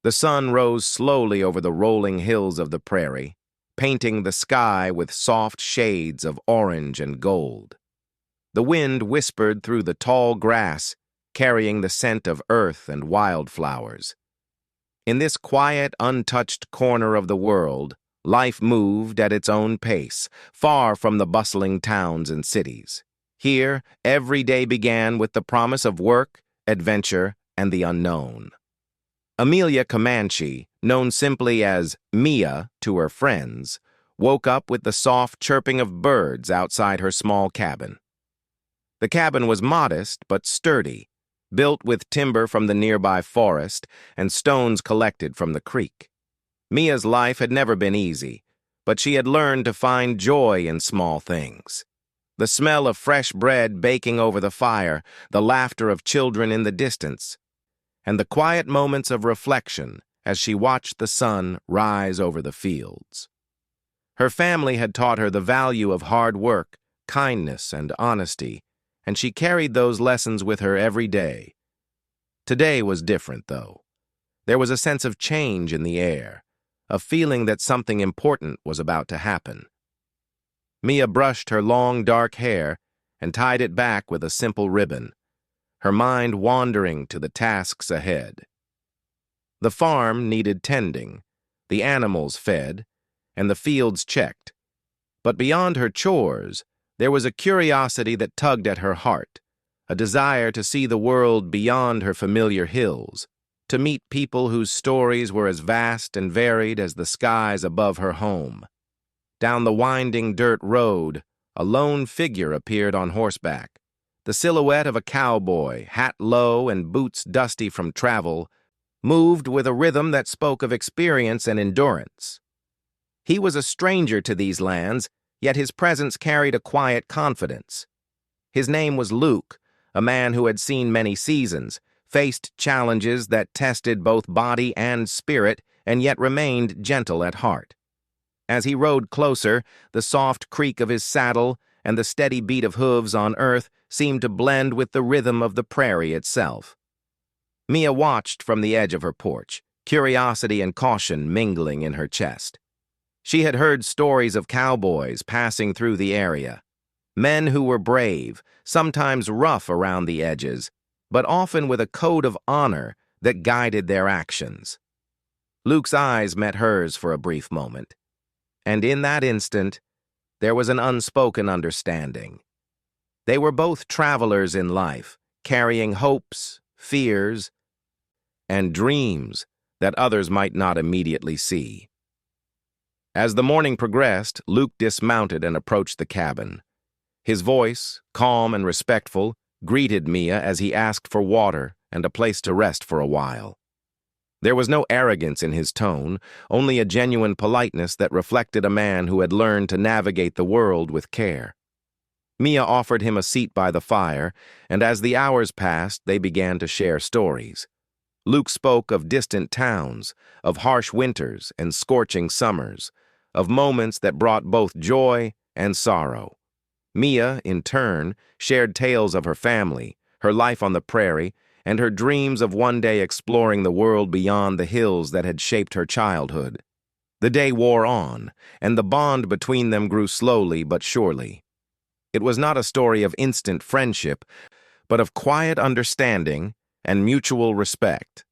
The sun rose slowly over the rolling hills of the prairie, painting the sky with soft shades of orange and gold. The wind whispered through the tall grass, carrying the scent of earth and wildflowers. In this quiet, untouched corner of the world, life moved at its own pace, far from the bustling towns and cities. Here, every day began with the promise of work, adventure, and the unknown. Amelia Comanche, known simply as Mia to her friends, woke up with the soft chirping of birds outside her small cabin. The cabin was modest but sturdy, built with timber from the nearby forest and stones collected from the creek. Mia's life had never been easy, but she had learned to find joy in small things. The smell of fresh bread baking over the fire, the laughter of children in the distance, and the quiet moments of reflection as she watched the sun rise over the fields. Her family had taught her the value of hard work, kindness, and honesty, and she carried those lessons with her every day. Today was different, though. There was a sense of change in the air, a feeling that something important was about to happen. Mia brushed her long, dark hair and tied it back with a simple ribbon, her mind wandering to the tasks ahead. The farm needed tending, the animals fed, and the fields checked. But beyond her chores, there was a curiosity that tugged at her heart, a desire to see the world beyond her familiar hills, to meet people whose stories were as vast and varied as the skies above her home. Down the winding dirt road, a lone figure appeared on horseback, the silhouette of a cowboy, hat low and boots dusty from travel, moved with a rhythm that spoke of experience and endurance. He was a stranger to these lands, yet his presence carried a quiet confidence. His name was Luke, a man who had seen many seasons, faced challenges that tested both body and spirit, and yet remained gentle at heart. As he rode closer, the soft creak of his saddle and the steady beat of hooves on earth seemed to blend with the rhythm of the prairie itself. Mia watched from the edge of her porch, curiosity and caution mingling in her chest. She had heard stories of cowboys passing through the area, men who were brave, sometimes rough around the edges, but often with a code of honor that guided their actions. Luke's eyes met hers for a brief moment, and in that instant, there was an unspoken understanding. They were both travelers in life, carrying hopes, fears, and dreams that others might not immediately see. As the morning progressed, Luke dismounted and approached the cabin. His voice, calm and respectful, greeted Mia as he asked for water and a place to rest for a while. There was no arrogance in his tone, only a genuine politeness that reflected a man who had learned to navigate the world with care. Mia offered him a seat by the fire, and as the hours passed, they began to share stories. Luke spoke of distant towns, of harsh winters and scorching summers, of moments that brought both joy and sorrow. Mia, in turn, shared tales of her family, her life on the prairie, and her dreams of one day exploring the world beyond the hills that had shaped her childhood. The day wore on, and the bond between them grew slowly but surely. It was not a story of instant friendship, but of quiet understanding and mutual respect.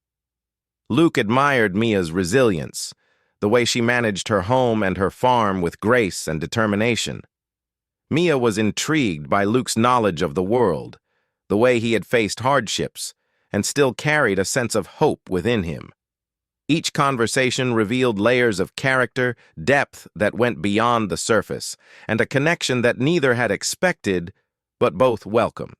Luke admired Mia's resilience, the way she managed her home and her farm with grace and determination. Mia was intrigued by Luke's knowledge of the world, the way he had faced hardships, and still carried a sense of hope within him. Each conversation revealed layers of character, depth that went beyond the surface, and a connection that neither had expected, but both welcomed.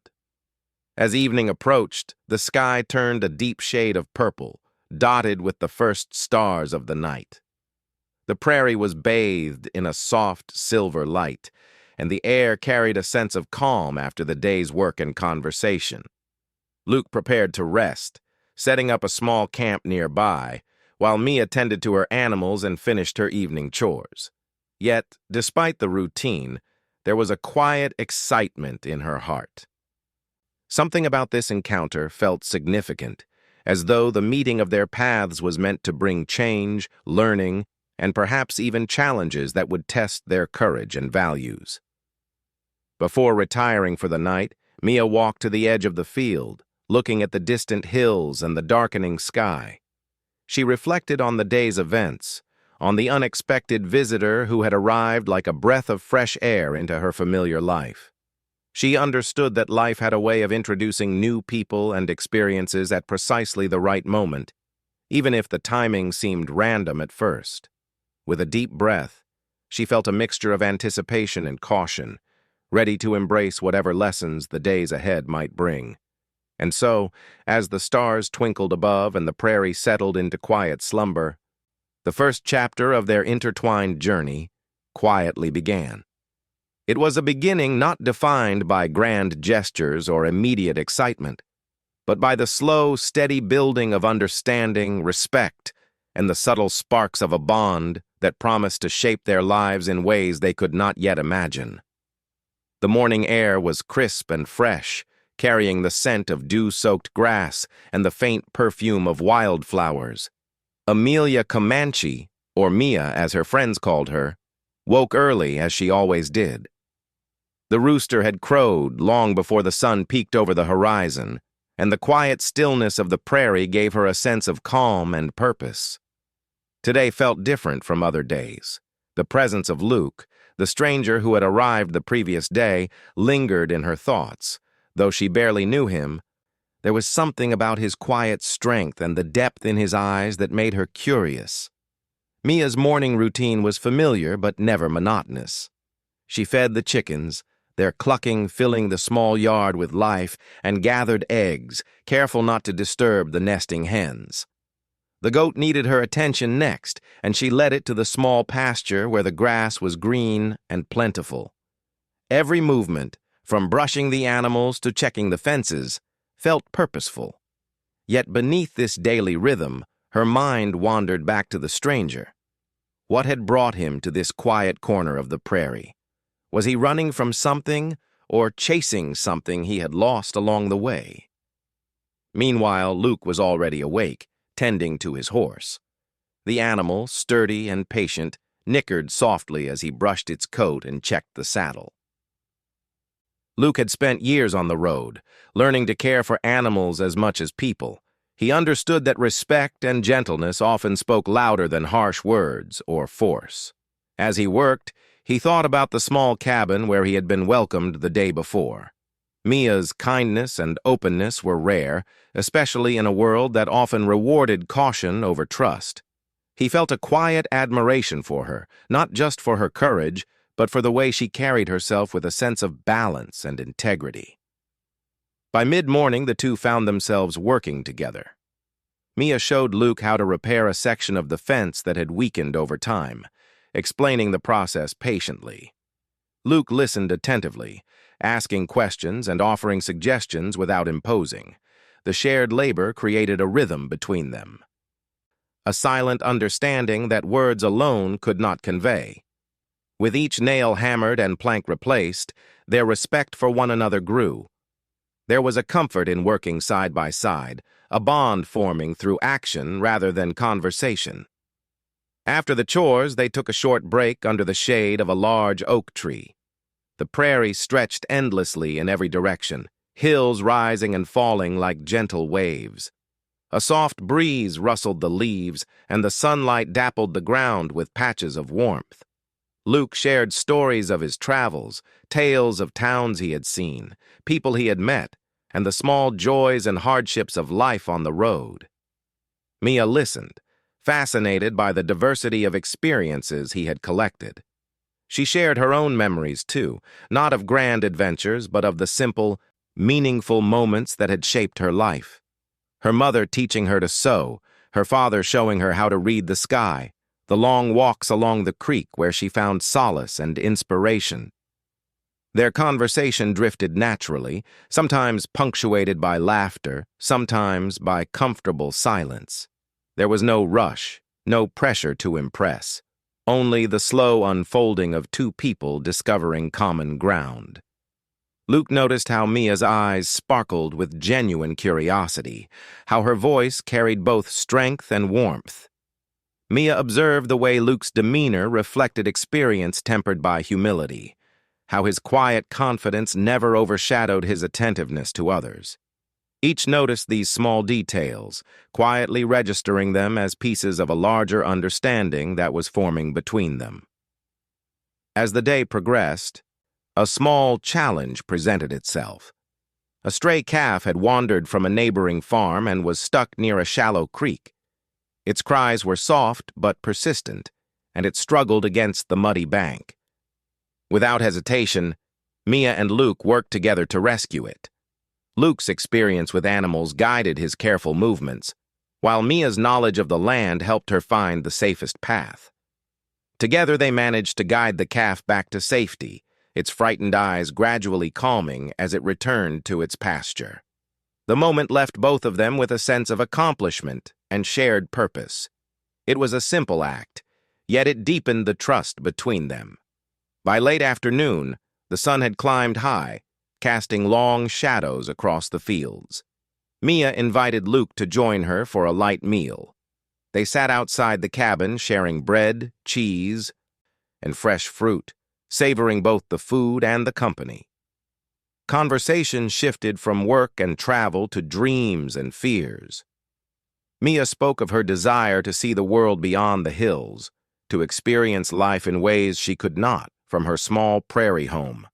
As evening approached, the sky turned a deep shade of purple, dotted with the first stars of the night. The prairie was bathed in a soft silver light, and the air carried a sense of calm after the day's work and conversation. Luke prepared to rest, setting up a small camp nearby, while Mia tended to her animals and finished her evening chores. Yet, despite the routine, there was a quiet excitement in her heart. Something about this encounter felt significant, as though the meeting of their paths was meant to bring change, learning, and perhaps even challenges that would test their courage and values. Before retiring for the night, Mia walked to the edge of the field, looking at the distant hills and the darkening sky. She reflected on the day's events, on the unexpected visitor who had arrived like a breath of fresh air into her familiar life. She understood that life had a way of introducing new people and experiences at precisely the right moment, even if the timing seemed random at first. With a deep breath, she felt a mixture of anticipation and caution, ready to embrace whatever lessons the days ahead might bring. And so, as the stars twinkled above and the prairie settled into quiet slumber, the first chapter of their intertwined journey quietly began. It was a beginning not defined by grand gestures or immediate excitement, but by the slow, steady building of understanding, respect, and the subtle sparks of a bond that promised to shape their lives in ways they could not yet imagine. The morning air was crisp and fresh, carrying the scent of dew-soaked grass and the faint perfume of wildflowers. Amelia Comanche, or Mia as her friends called her, woke early as she always did. The rooster had crowed long before the sun peeked over the horizon, and the quiet stillness of the prairie gave her a sense of calm and purpose. Today felt different from other days. The presence of Luke, the stranger who had arrived the previous day, lingered in her thoughts. Though she barely knew him, there was something about his quiet strength and the depth in his eyes that made her curious. Mia's morning routine was familiar but never monotonous. She fed the chickens, their clucking filling the small yard with life, and gathered eggs, careful not to disturb the nesting hens. The goat needed her attention next, and she led it to the small pasture where the grass was green and plentiful. Every movement, from brushing the animals to checking the fences, felt purposeful. Yet beneath this daily rhythm, her mind wandered back to the stranger. What had brought him to this quiet corner of the prairie? Was he running from something or chasing something he had lost along the way? Meanwhile, Luke was already awake, tending to his horse. The animal, sturdy and patient, nickered softly as he brushed its coat and checked the saddle. Luke had spent years on the road, learning to care for animals as much as people. He understood that respect and gentleness often spoke louder than harsh words or force. As he worked, he thought about the small cabin where he had been welcomed the day before. Mia's kindness and openness were rare, especially in a world that often rewarded caution over trust. He felt a quiet admiration for her, not just for her courage, but for the way she carried herself with a sense of balance and integrity. By mid-morning, the two found themselves working together. Mia showed Luke how to repair a section of the fence that had weakened over time, explaining the process patiently. Luke listened attentively, asking questions and offering suggestions without imposing. The shared labor created a rhythm between them, a silent understanding that words alone could not convey. With each nail hammered and plank replaced, their respect for one another grew. There was a comfort in working side by side, a bond forming through action rather than conversation. After the chores, they took a short break under the shade of a large oak tree. The prairie stretched endlessly in every direction, hills rising and falling like gentle waves. A soft breeze rustled the leaves, and the sunlight dappled the ground with patches of warmth. Luke shared stories of his travels, tales of towns he had seen, people he had met, and the small joys and hardships of life on the road. Mia listened, fascinated by the diversity of experiences he had collected. She shared her own memories, too, not of grand adventures, but of the simple, meaningful moments that had shaped her life. Her mother teaching her to sew, her father showing her how to read the sky, the long walks along the creek where she found solace and inspiration. Their conversation drifted naturally, sometimes punctuated by laughter, sometimes by comfortable silence. There was no rush, no pressure to impress, only the slow unfolding of two people discovering common ground. Luke noticed how Mia's eyes sparkled with genuine curiosity, how her voice carried both strength and warmth. Mia observed the way Luke's demeanor reflected experience tempered by humility, how his quiet confidence never overshadowed his attentiveness to others. Each noticed these small details, quietly registering them as pieces of a larger understanding that was forming between them. As the day progressed, a small challenge presented itself. A stray calf had wandered from a neighboring farm and was stuck near a shallow creek. Its cries were soft but persistent, and it struggled against the muddy bank. Without hesitation, Mia and Luke worked together to rescue it. Luke's experience with animals guided his careful movements, while Mia's knowledge of the land helped her find the safest path. Together they managed to guide the calf back to safety, its frightened eyes gradually calming as it returned to its pasture. The moment left both of them with a sense of accomplishment and shared purpose. It was a simple act, yet it deepened the trust between them. By late afternoon, the sun had climbed high, casting long shadows across the fields. Mia invited Luke to join her for a light meal. They sat outside the cabin sharing bread, cheese, and fresh fruit, savoring both the food and the company. Conversation shifted from work and travel to dreams and fears. Mia spoke of her desire to see the world beyond the hills, to experience life in ways she could not from her small prairie home.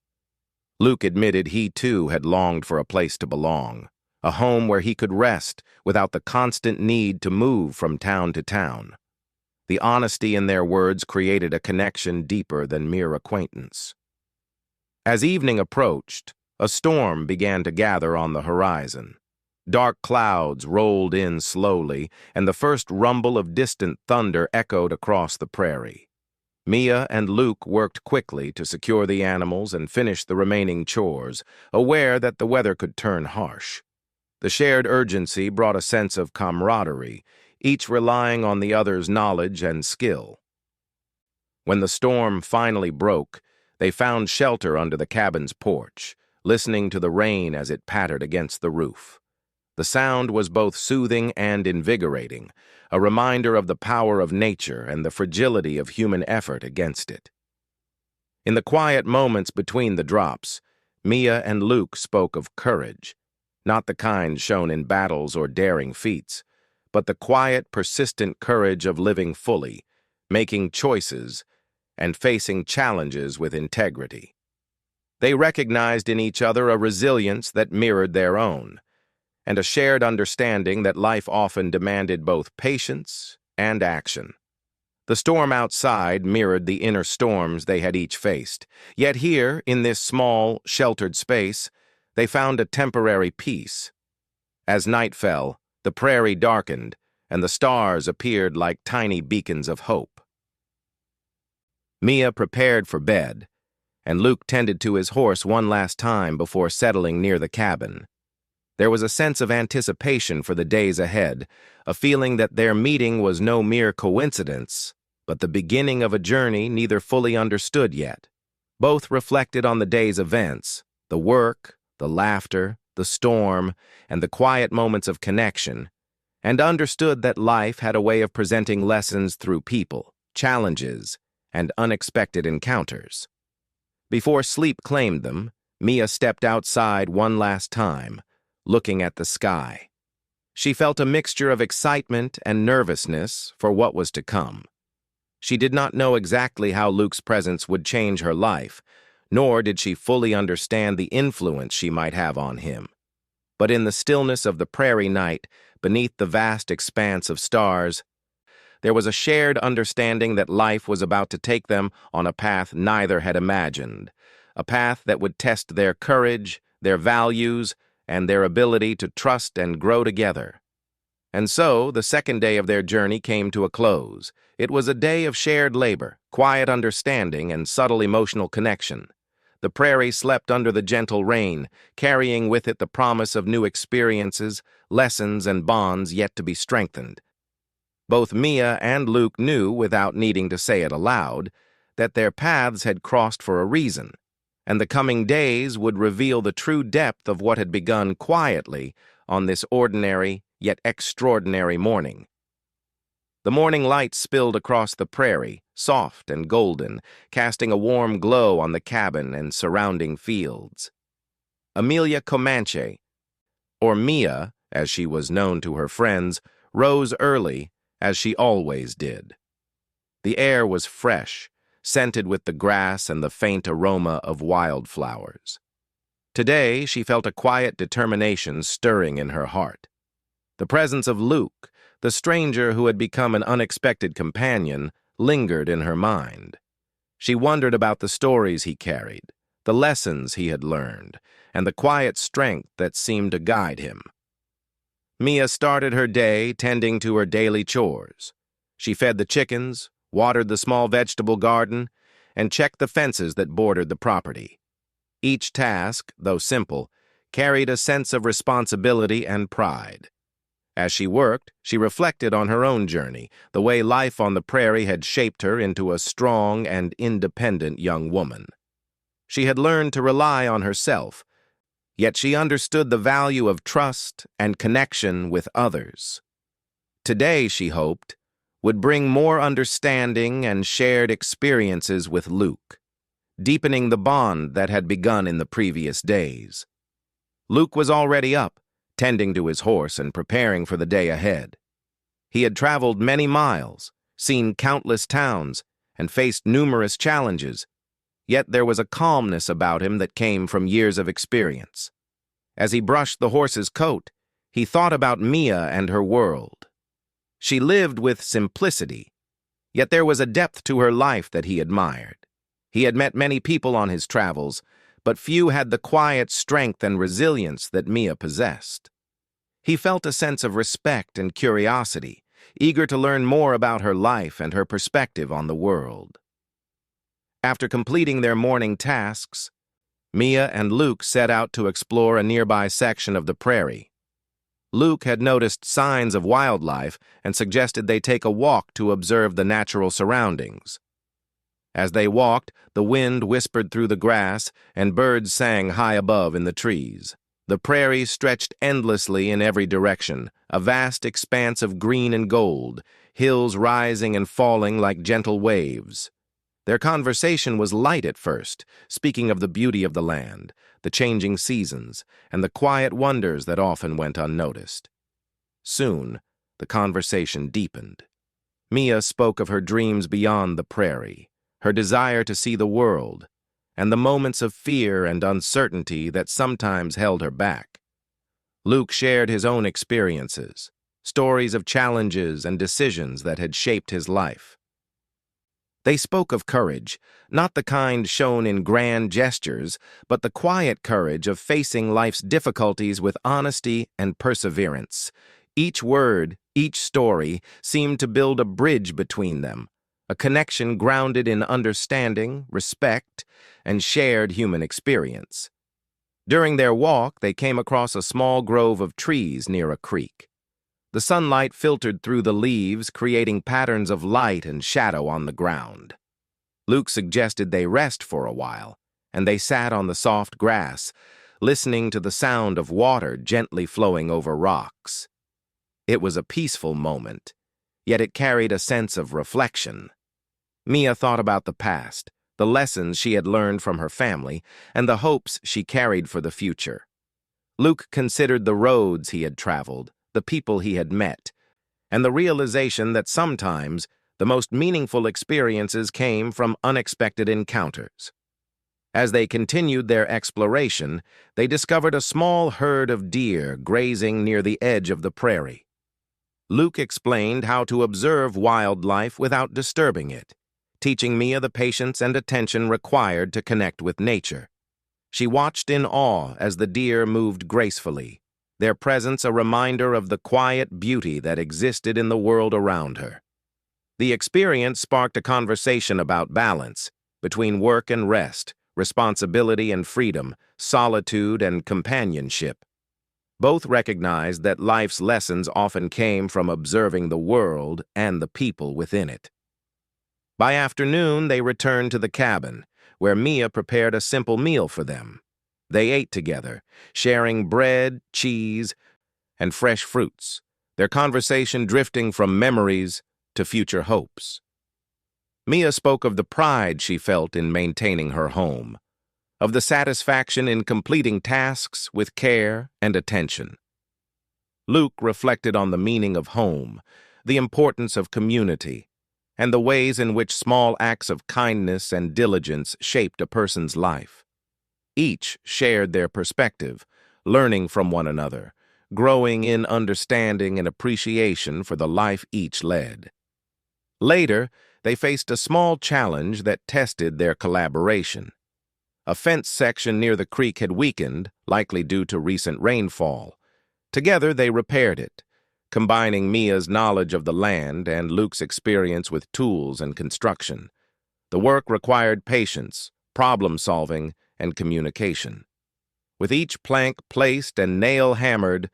Luke admitted he too had longed for a place to belong, a home where he could rest without the constant need to move from town to town. The honesty in their words created a connection deeper than mere acquaintance. As evening approached, a storm began to gather on the horizon. Dark clouds rolled in slowly, and the first rumble of distant thunder echoed across the prairie. Mia and Luke worked quickly to secure the animals and finish the remaining chores, aware that the weather could turn harsh. The shared urgency brought a sense of camaraderie, each relying on the other's knowledge and skill. When the storm finally broke, they found shelter under the cabin's porch, listening to the rain as it pattered against the roof. The sound was both soothing and invigorating, a reminder of the power of nature and the fragility of human effort against it. In the quiet moments between the drops, Mia and Luke spoke of courage, not the kind shown in battles or daring feats, but the quiet, persistent courage of living fully, making choices, and facing challenges with integrity. They recognized in each other a resilience that mirrored their own, and a shared understanding that life often demanded both patience and action. The storm outside mirrored the inner storms they had each faced, yet here, in this small, sheltered space, they found a temporary peace. As night fell, the prairie darkened, and the stars appeared like tiny beacons of hope. Mia prepared for bed, and Luke tended to his horse one last time before settling near the cabin. There was a sense of anticipation for the days ahead, a feeling that their meeting was no mere coincidence, but the beginning of a journey neither fully understood yet. Both reflected on the day's events, the work, the laughter, the storm, and the quiet moments of connection, and understood that life had a way of presenting lessons through people, challenges, and unexpected encounters. Before sleep claimed them, Mia stepped outside one last time, looking at the sky. She felt a mixture of excitement and nervousness for what was to come. She did not know exactly how Luke's presence would change her life, nor did she fully understand the influence she might have on him. But in the stillness of the prairie night, beneath the vast expanse of stars, there was a shared understanding that life was about to take them on a path neither had imagined, a path that would test their courage, their values, and their ability to trust and grow together. And so, the second day of their journey came to a close. It was a day of shared labor, quiet understanding, and subtle emotional connection. The prairie slept under the gentle rain, carrying with it the promise of new experiences, lessons, and bonds yet to be strengthened. Both Mia and Luke knew, without needing to say it aloud, that their paths had crossed for a reason, and the coming days would reveal the true depth of what had begun quietly on this ordinary yet extraordinary morning. The morning light spilled across the prairie, soft and golden, casting a warm glow on the cabin and surrounding fields. Amelia Comanche, or Mia, as she was known to her friends, rose early, as she always did. The air was fresh, scented with the grass and the faint aroma of wildflowers. Today, she felt a quiet determination stirring in her heart. The presence of Luke, the stranger who had become an unexpected companion, lingered in her mind. She wondered about the stories he carried, the lessons he had learned, and the quiet strength that seemed to guide him. Mia started her day tending to her daily chores. She fed the chickens, watered the small vegetable garden, and checked the fences that bordered the property. Each task, though simple, carried a sense of responsibility and pride. As she worked, she reflected on her own journey, the way life on the prairie had shaped her into a strong and independent young woman. She had learned to rely on herself, yet she understood the value of trust and connection with others. Today, she hoped, would bring more understanding and shared experiences with Luke, deepening the bond that had begun in the previous days. Luke was already up, tending to his horse and preparing for the day ahead. He had traveled many miles, seen countless towns, and faced numerous challenges, yet there was a calmness about him that came from years of experience. As he brushed the horse's coat, he thought about Mia and her world. She lived with simplicity, yet there was a depth to her life that he admired. He had met many people on his travels, but few had the quiet strength and resilience that Mia possessed. He felt a sense of respect and curiosity, eager to learn more about her life and her perspective on the world. After completing their morning tasks, Mia and Luke set out to explore a nearby section of the prairie. Luke had noticed signs of wildlife and suggested they take a walk to observe the natural surroundings. As they walked, the wind whispered through the grass and birds sang high above in the trees. The prairie stretched endlessly in every direction, a vast expanse of green and gold, hills rising and falling like gentle waves. Their conversation was light at first, speaking of the beauty of the land, the changing seasons, and the quiet wonders that often went unnoticed. Soon, the conversation deepened. Mia spoke of her dreams beyond the prairie, her desire to see the world, and the moments of fear and uncertainty that sometimes held her back. Luke shared his own experiences, stories of challenges and decisions that had shaped his life. They spoke of courage, not the kind shown in grand gestures, but the quiet courage of facing life's difficulties with honesty and perseverance. Each word, each story, seemed to build a bridge between them, a connection grounded in understanding, respect, and shared human experience. During their walk, they came across a small grove of trees near a creek. The sunlight filtered through the leaves, creating patterns of light and shadow on the ground. Luke suggested they rest for a while, and they sat on the soft grass, listening to the sound of water gently flowing over rocks. It was a peaceful moment, yet it carried a sense of reflection. Mia thought about the past, the lessons she had learned from her family, and the hopes she carried for the future. Luke considered the roads he had traveled, the people he had met, and the realization that sometimes the most meaningful experiences came from unexpected encounters. As they continued their exploration, they discovered a small herd of deer grazing near the edge of the prairie. Luke explained how to observe wildlife without disturbing it, teaching Mia the patience and attention required to connect with nature. She watched in awe as the deer moved gracefully, their presence a reminder of the quiet beauty that existed in the world around her. The experience sparked a conversation about balance between work and rest, responsibility and freedom, solitude and companionship. Both recognized that life's lessons often came from observing the world and the people within it. By afternoon, they returned to the cabin, where Mia prepared a simple meal for them. They ate together, sharing bread, cheese, and fresh fruits, their conversation drifting from memories to future hopes. Mia spoke of the pride she felt in maintaining her home, of the satisfaction in completing tasks with care and attention. Luke reflected on the meaning of home, the importance of community, and the ways in which small acts of kindness and diligence shaped a person's life. Each shared their perspective, learning from one another, growing in understanding and appreciation for the life each led. Later, they faced a small challenge that tested their collaboration. A fence section near the creek had weakened, likely due to recent rainfall. Together, they repaired it, combining Mia's knowledge of the land and Luke's experience with tools and construction. The work required patience, problem-solving, and communication. With each plank placed and nail hammered,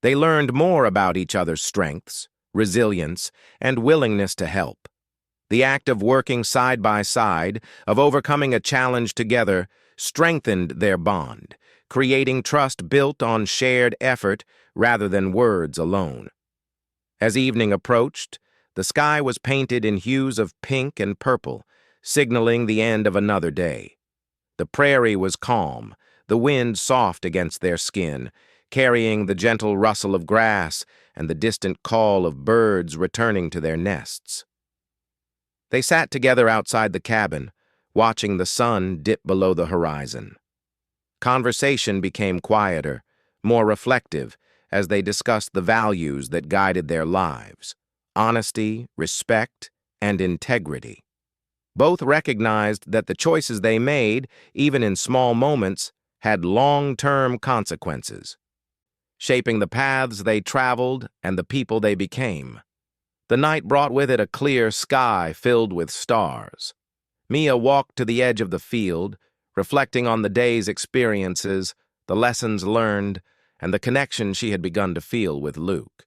they learned more about each other's strengths, resilience, and willingness to help. The act of working side by side, of overcoming a challenge together, strengthened their bond, creating trust built on shared effort rather than words alone. As evening approached, the sky was painted in hues of pink and purple, signaling the end of another day. The prairie was calm, the wind soft against their skin, carrying the gentle rustle of grass and the distant call of birds returning to their nests. They sat together outside the cabin, watching the sun dip below the horizon. Conversation became quieter, more reflective, as they discussed the values that guided their lives: honesty, respect, and integrity. Both recognized that the choices they made, even in small moments, had long-term consequences, shaping the paths they traveled and the people they became. The night brought with it a clear sky filled with stars. Mia walked to the edge of the field, reflecting on the day's experiences, the lessons learned, and the connection she had begun to feel with Luke.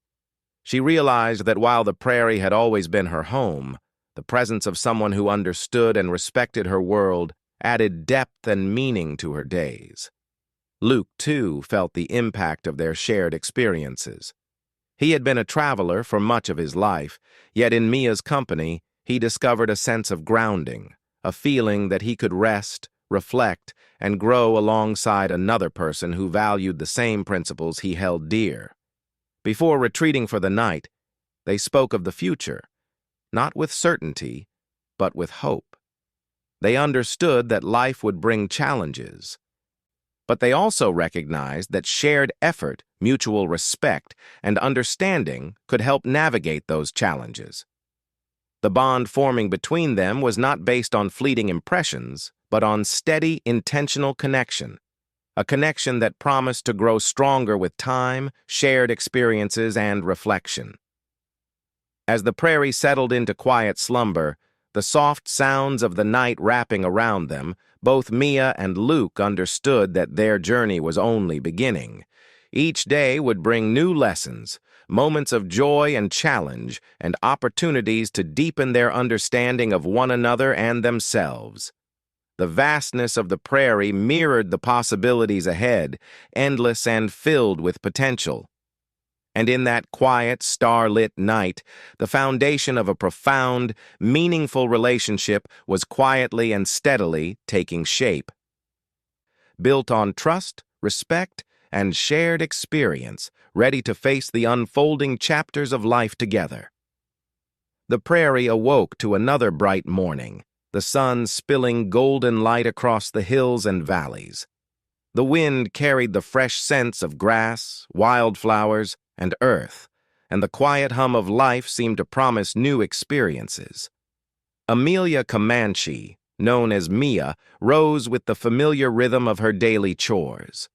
She realized that while the prairie had always been her home, the presence of someone who understood and respected her world added depth and meaning to her days. Luke, too, felt the impact of their shared experiences. He had been a traveler for much of his life, yet in Mia's company, he discovered a sense of grounding, a feeling that he could rest, reflect, and grow alongside another person who valued the same principles he held dear. Before retreating for the night, they spoke of the future, not with certainty, but with hope. They understood that life would bring challenges, but they also recognized that shared effort, mutual respect, and understanding could help navigate those challenges. The bond forming between them was not based on fleeting impressions, but on steady, intentional connection, a connection that promised to grow stronger with time, shared experiences, and reflection. As the prairie settled into quiet slumber, the soft sounds of the night wrapping around them, both Mia and Luke understood that their journey was only beginning. Each day would bring new lessons, moments of joy and challenge, and opportunities to deepen their understanding of one another and themselves. The vastness of the prairie mirrored the possibilities ahead, endless and filled with potential. And in that quiet, star-lit night, the foundation of a profound, meaningful relationship was quietly and steadily taking shape. Built on trust, respect, and shared experience, ready to face the unfolding chapters of life together. The prairie awoke to another bright morning, the sun spilling golden light across the hills and valleys. The wind carried the fresh scents of grass, wildflowers, and earth, and the quiet hum of life seemed to promise new experiences. Amelia Comanche, known as Mia, rose with the familiar rhythm of her daily chores.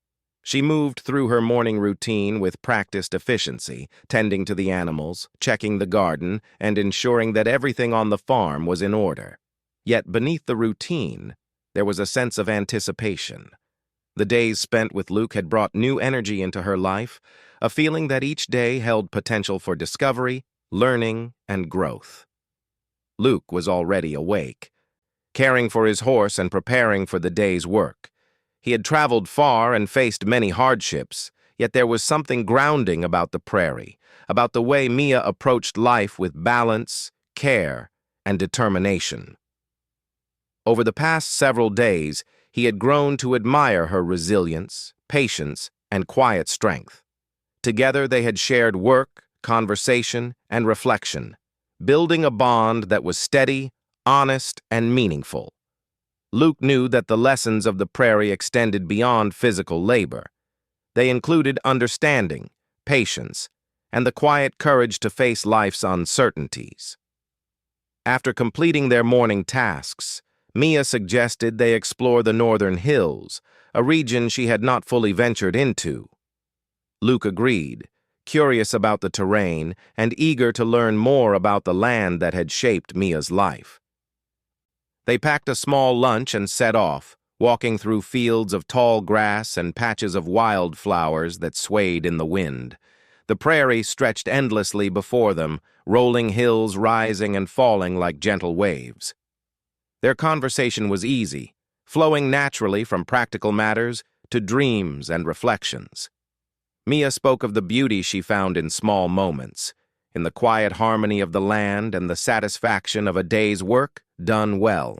She moved through her morning routine with practiced efficiency, tending to the animals, checking the garden, and ensuring that everything on the farm was in order. Yet beneath the routine, there was a sense of anticipation. The days spent with Luke had brought new energy into her life, a feeling that each day held potential for discovery, learning, and growth. Luke was already awake, caring for his horse and preparing for the day's work. He had traveled far and faced many hardships, yet there was something grounding about the prairie, about the way Mia approached life with balance, care, and determination. Over the past several days, he had grown to admire her resilience, patience, and quiet strength. Together they had shared work, conversation, and reflection, building a bond that was steady, honest, and meaningful. Luke knew that the lessons of the prairie extended beyond physical labor. They included understanding, patience, and the quiet courage to face life's uncertainties. After completing their morning tasks, Mia suggested they explore the northern hills, a region she had not fully ventured into. Luke agreed, curious about the terrain and eager to learn more about the land that had shaped Mia's life. They packed a small lunch and set off, walking through fields of tall grass and patches of wildflowers that swayed in the wind. The prairie stretched endlessly before them, rolling hills rising and falling like gentle waves. Their conversation was easy, flowing naturally from practical matters to dreams and reflections. Mia spoke of the beauty she found in small moments, in the quiet harmony of the land and the satisfaction of a day's work done well.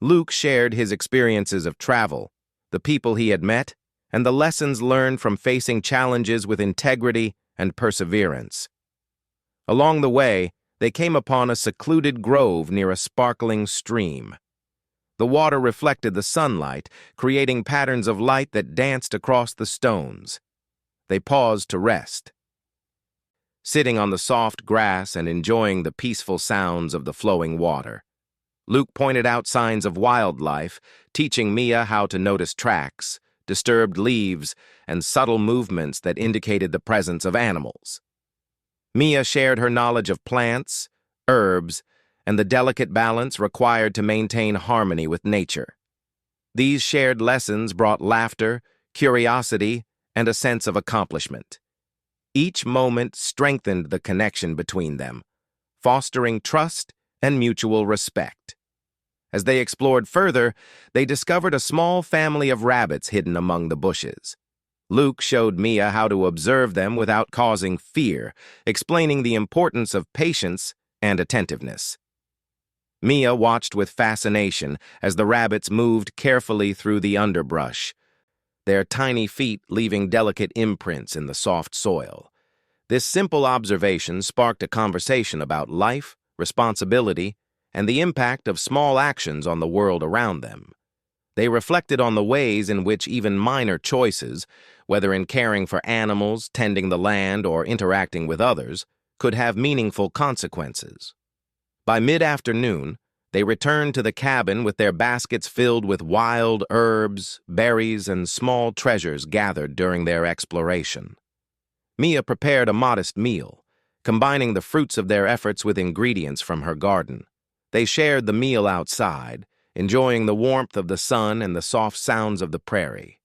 Luke shared his experiences of travel, the people he had met, and the lessons learned from facing challenges with integrity and perseverance. Along the way, they came upon a secluded grove near a sparkling stream. The water reflected the sunlight, creating patterns of light that danced across the stones. They paused to rest. Sitting on the soft grass and enjoying the peaceful sounds of the flowing water, Luke pointed out signs of wildlife, teaching Mia how to notice tracks, disturbed leaves, and subtle movements that indicated the presence of animals. Mia shared her knowledge of plants, herbs, and the delicate balance required to maintain harmony with nature. These shared lessons brought laughter, curiosity, and a sense of accomplishment. Each moment strengthened the connection between them, fostering trust and mutual respect. As they explored further, they discovered a small family of rabbits hidden among the bushes. Luke showed Mia how to observe them without causing fear, explaining the importance of patience and attentiveness. Mia watched with fascination as the rabbits moved carefully through the underbrush, their tiny feet leaving delicate imprints in the soft soil. This simple observation sparked a conversation about life, responsibility, and the impact of small actions on the world around them. They reflected on the ways in which even minor choices, whether in caring for animals, tending the land, or interacting with others, could have meaningful consequences. By mid-afternoon, they returned to the cabin with their baskets filled with wild herbs, berries, and small treasures gathered during their exploration. Mia prepared a modest meal, combining the fruits of their efforts with ingredients from her garden. They shared the meal outside, enjoying the warmth of the sun and the soft sounds of the prairie.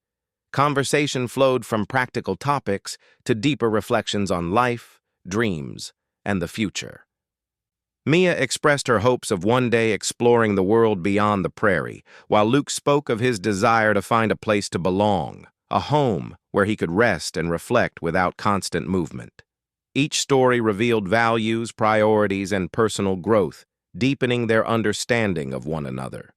Conversation flowed from practical topics to deeper reflections on life, dreams, and the future. Mia expressed her hopes of one day exploring the world beyond the prairie, while Luke spoke of his desire to find a place to belong, a home where he could rest and reflect without constant movement. Each story revealed values, priorities, and personal growth, deepening their understanding of one another.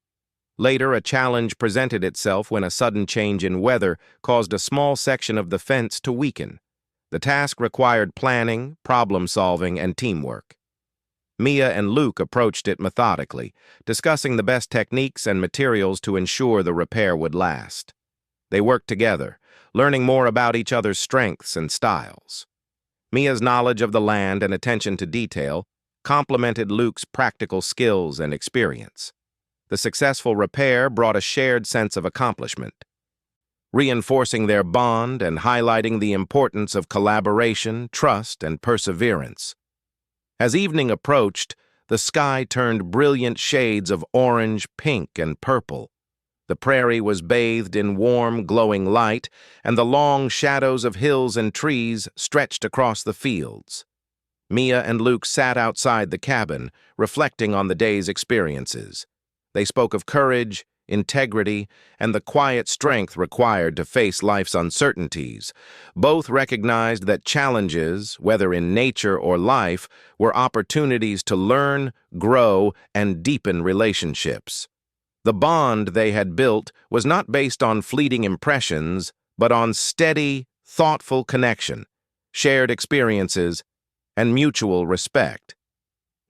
Later, a challenge presented itself when a sudden change in weather caused a small section of the fence to weaken. The task required planning, problem-solving, and teamwork. Mia and Luke approached it methodically, discussing the best techniques and materials to ensure the repair would last. They worked together, learning more about each other's strengths and styles. Mia's knowledge of the land and attention to detail complemented Luke's practical skills and experience. The successful repair brought a shared sense of accomplishment, reinforcing their bond and highlighting the importance of collaboration, trust, and perseverance. As evening approached, the sky turned brilliant shades of orange, pink, and purple. The prairie was bathed in warm, glowing light, and the long shadows of hills and trees stretched across the fields. Mia and Luke sat outside the cabin, reflecting on the day's experiences. They spoke of courage, integrity, and the quiet strength required to face life's uncertainties. Both recognized that challenges, whether in nature or life, were opportunities to learn, grow, and deepen relationships. The bond they had built was not based on fleeting impressions, but on steady, thoughtful connection, shared experiences, and mutual respect.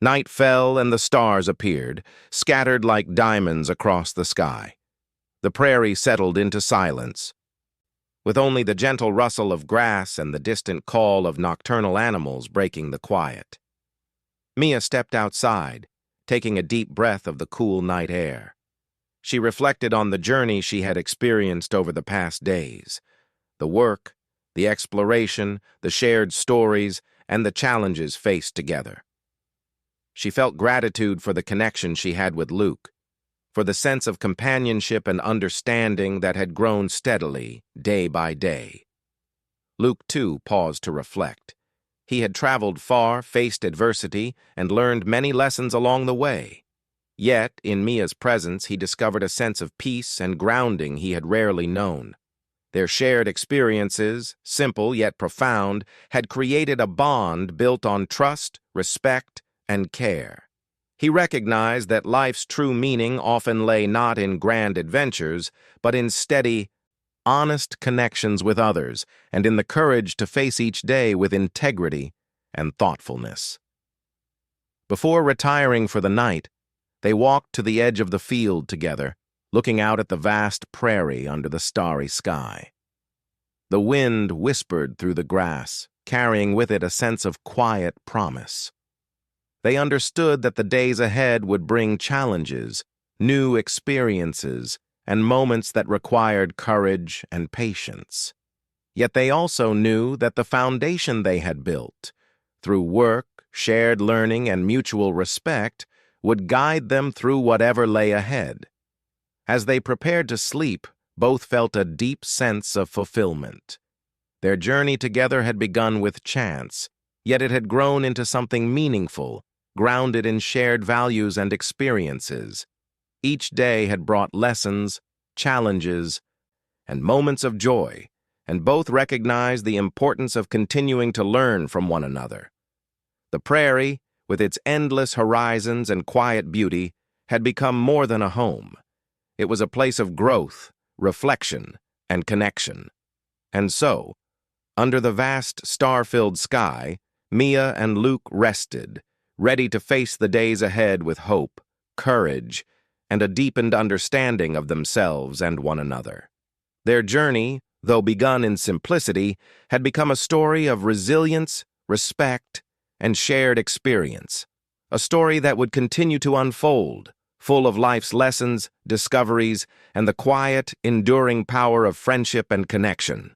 Night fell and the stars appeared, scattered like diamonds across the sky. The prairie settled into silence, with only the gentle rustle of grass and the distant call of nocturnal animals breaking the quiet. Mia stepped outside, taking a deep breath of the cool night air. She reflected on the journey she had experienced over the past days. The work, the exploration, the shared stories, and the challenges faced together. She felt gratitude for the connection she had with Luke, for the sense of companionship and understanding that had grown steadily, day by day. Luke, too, paused to reflect. He had traveled far, faced adversity, and learned many lessons along the way. Yet, in Mia's presence, he discovered a sense of peace and grounding he had rarely known. Their shared experiences, simple yet profound, had created a bond built on trust, respect, and care. He recognized that life's true meaning often lay not in grand adventures, but in steady, honest connections with others, and in the courage to face each day with integrity and thoughtfulness. Before retiring for the night, they walked to the edge of the field together, looking out at the vast prairie under the starry sky. The wind whispered through the grass, carrying with it a sense of quiet promise. They understood that the days ahead would bring challenges, new experiences, and moments that required courage and patience. Yet they also knew that the foundation they had built, through work, shared learning, and mutual respect, would guide them through whatever lay ahead. As they prepared to sleep, both felt a deep sense of fulfillment. Their journey together had begun with chance, yet it had grown into something meaningful, grounded in shared values and experiences. Each day had brought lessons, challenges, and moments of joy, and both recognized the importance of continuing to learn from one another. The prairie, with its endless horizons and quiet beauty, had become more than a home. It was a place of growth, reflection, and connection. And so, under the vast star-filled sky, Mia and Luke rested, ready to face the days ahead with hope, courage, and a deepened understanding of themselves and one another. Their journey, though begun in simplicity, had become a story of resilience, respect, and shared experience, a story that would continue to unfold, full of life's lessons, discoveries, and the quiet, enduring power of friendship and connection.